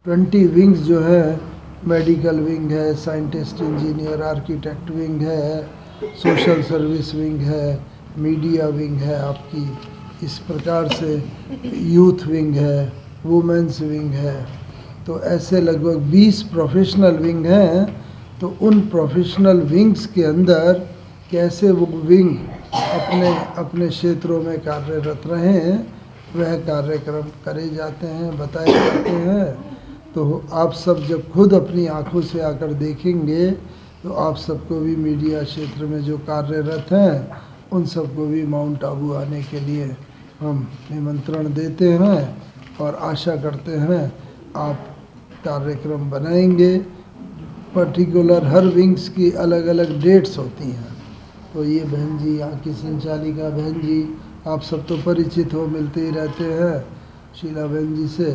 20 wings जो है, medical wing है, साइंटिस्ट, इंजीनियर, आर्किटेक्ट विंग है, सोशल सर्विस विंग है, मीडिया विंग है आपकी, इस प्रकार से यूथ विंग है, वुमेंस विंग है। तो ऐसे लगभग 20 प्रोफेशनल विंग हैं। तो उन प्रोफेशनल विंग्स के अंदर कैसे वो विंग अपने अपने क्षेत्रों में कार्यरत रहें, वह कार्यक्रम करे जाते हैं, बताए जाते हैं। तो आप सब जब खुद अपनी आंखों से आकर देखेंगे तो आप सबको भी मीडिया क्षेत्र में जो कार्यरत हैं उन सबको भी माउंट आबू आने के लिए हम निमंत्रण देते हैं और आशा करते हैं आप कार्यक्रम बनाएंगे। पर्टिकुलर हर विंग्स की अलग अलग डेट्स होती हैं। तो ये बहन जी, यहाँ की संचालिका बहन जी, आप सब तो परिचित हो, मिलते ही रहते हैं शीला बहन जी से।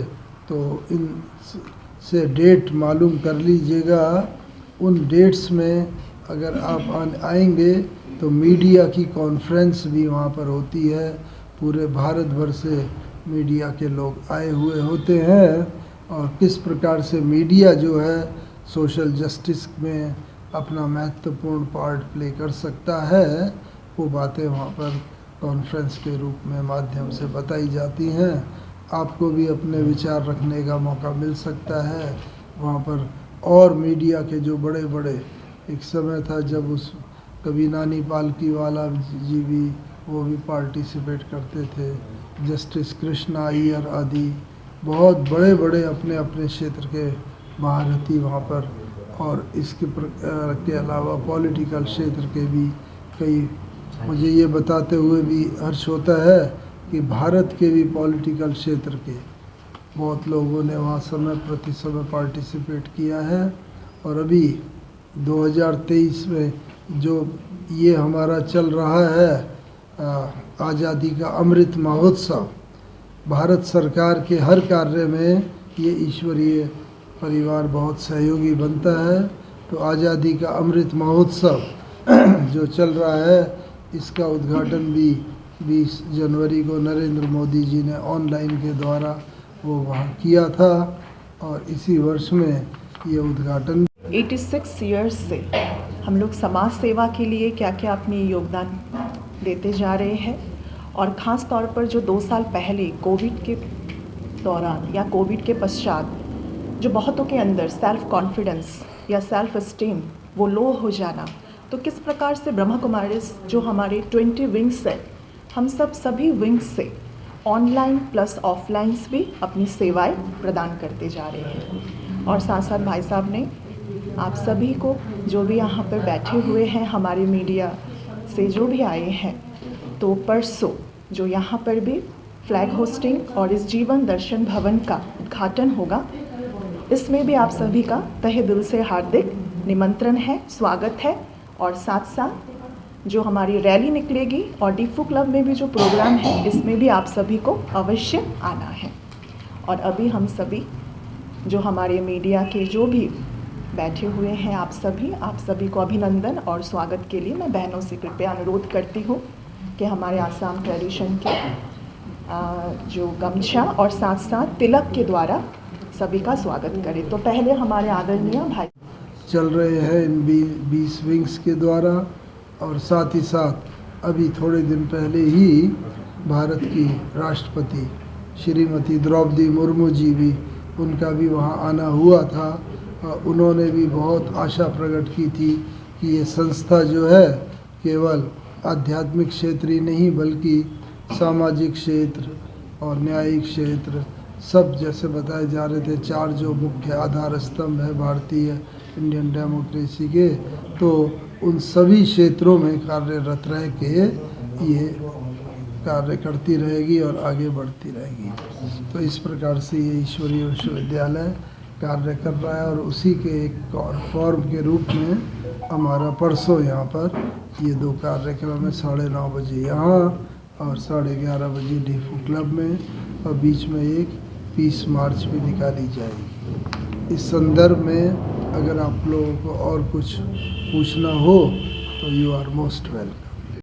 तो इन से डेट मालूम कर लीजिएगा। उन डेट्स में अगर आप आएंगे तो मीडिया की कॉन्फ्रेंस भी वहाँ पर होती है। पूरे भारत भर से मीडिया के लोग आए हुए होते हैं और किस प्रकार से मीडिया जो है सोशल जस्टिस में अपना महत्वपूर्ण पार्ट प्ले कर सकता है, वो बातें वहाँ पर कॉन्फ्रेंस के रूप में माध्यम से बताई जाती हैं। आपको भी अपने विचार रखने का मौका मिल सकता है वहाँ पर। और मीडिया के जो बड़े बड़े, एक समय था जब उस कभी नानी पालकीवाला जी भी, वो भी पार्टिसिपेट करते थे, जस्टिस कृष्णा अय्यर आदि, बहुत बड़े बड़े अपने अपने क्षेत्र के महारथी वहाँ पर। और इसके के अलावा पॉलिटिकल क्षेत्र के भी कई, मुझे ये बताते हुए भी हर्ष होता है कि भारत के भी पॉलिटिकल क्षेत्र के बहुत लोगों ने वहाँ समय प्रति समय पार्टिसिपेट किया है। और अभी 2023 में जो ये हमारा चल रहा है आज़ादी का अमृत महोत्सव, भारत सरकार के हर कार्य में ये ईश्वरीय परिवार बहुत सहयोगी बनता है। तो आज़ादी का अमृत महोत्सव जो चल रहा है, इसका उद्घाटन भी 20 जनवरी को नरेंद्र मोदी जी ने ऑनलाइन के द्वारा वो वहाँ किया था और इसी वर्ष में ये उद्घाटन। 86 ईयर्स से हम लोग समाज सेवा के लिए क्या क्या अपनी योगदान देते जा रहे हैं। और ख़ास तौर पर जो 2 साल पहले कोविड के दौरान या कोविड के पश्चात जो बहुतों के अंदर सेल्फ कॉन्फिडेंस या सेल्फ एस्टीम वो लो हो जाना, तो किस प्रकार से ब्रह्मा कुमारीज जो हमारे 20 विंग्स है, हम सभी विंग्स से ऑनलाइन प्लस ऑफलाइन भी अपनी सेवाएं प्रदान करते जा रहे हैं। और साथ साथ भाई साहब ने आप सभी को जो भी यहाँ पर बैठे हुए हैं, हमारे मीडिया से जो भी आए हैं, तो परसों जो यहाँ पर भी फ्लैग होस्टिंग और इस जीवन दर्शन भवन का उद्घाटन होगा, इसमें भी आप सभी का तहे दिल से हार्दिक निमंत्रण है, स्वागत है। और साथ साथ जो हमारी रैली निकलेगी और डिफू क्लब में भी जो प्रोग्राम है, इसमें भी आप सभी को अवश्य आना है। और अभी हम सभी जो हमारे मीडिया के जो भी बैठे हुए हैं, आप सभी को अभिनंदन और स्वागत के लिए मैं बहनों से कृपया अनुरोध करती हूँ कि हमारे आसाम ट्रेडिशन के जो गमछा और साथ साथ तिलक के द्वारा सभी का स्वागत करें। तो पहले हमारे आदरणीय भाई चल रहे हैं इन 20 विंग्स के द्वारा। और साथ ही साथ अभी थोड़े दिन पहले ही भारत की राष्ट्रपति श्रीमती द्रौपदी मुर्मू जी भी, उनका भी वहाँ आना हुआ था। उन्होंने भी बहुत आशा प्रकट की थी कि ये संस्था जो है केवल आध्यात्मिक क्षेत्र ही नहीं बल्कि सामाजिक क्षेत्र और न्यायिक क्षेत्र सब, जैसे बताए जा रहे थे, 4 जो मुख्य आधार स्तंभ है भारतीय इंडियन डेमोक्रेसी के, तो उन सभी क्षेत्रों में कार्यरत रह के ये कार्य करती रहेगी और आगे बढ़ती रहेगी। तो इस प्रकार से ये ईश्वरीय विश्वविद्यालय कार्य कर रहा है और उसी के एक और फॉर्म के रूप में हमारा परसों यहाँ पर ये 2 कार्यक्रम है, 9:30 बजे यहाँ और 11:30 बजे डिफू क्लब में, और बीच में एक पीस मार्च भी निकाली जाएगी। इस संदर्भ में अगर आप लोगों को और कुछ पूछना हो तो यू आर मोस्ट वेलकम।